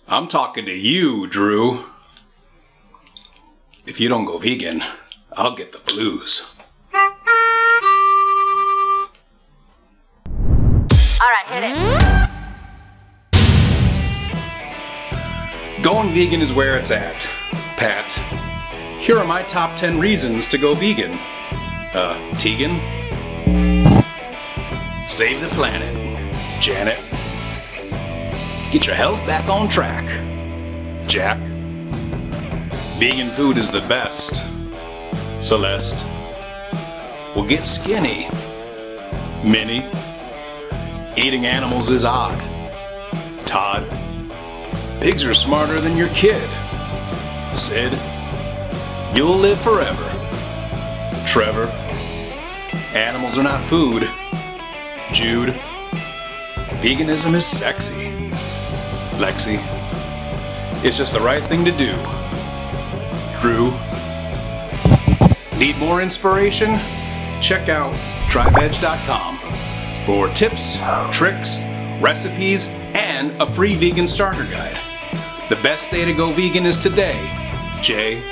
I'm talking to you, Drew. If you don't go vegan, I'll get the blues. Alright, hit it. Going vegan is where it's at, Pat. Here are my top 10 reasons to go vegan. Tegan? Save the planet. Janet? Get your health back on track. Jack? Vegan food is the best. Celeste? We'll get skinny. Minnie? Eating animals is odd. Todd? Pigs are smarter than your kid. Sid? You'll live forever. Trevor? Animals are not food. Jude? Veganism is sexy. Lexi? It's just the right thing to do. Drew? Need more inspiration? Check out TryVeg.com for tips, tricks, recipes, and a free vegan starter guide. The best day to go vegan is today, Jay.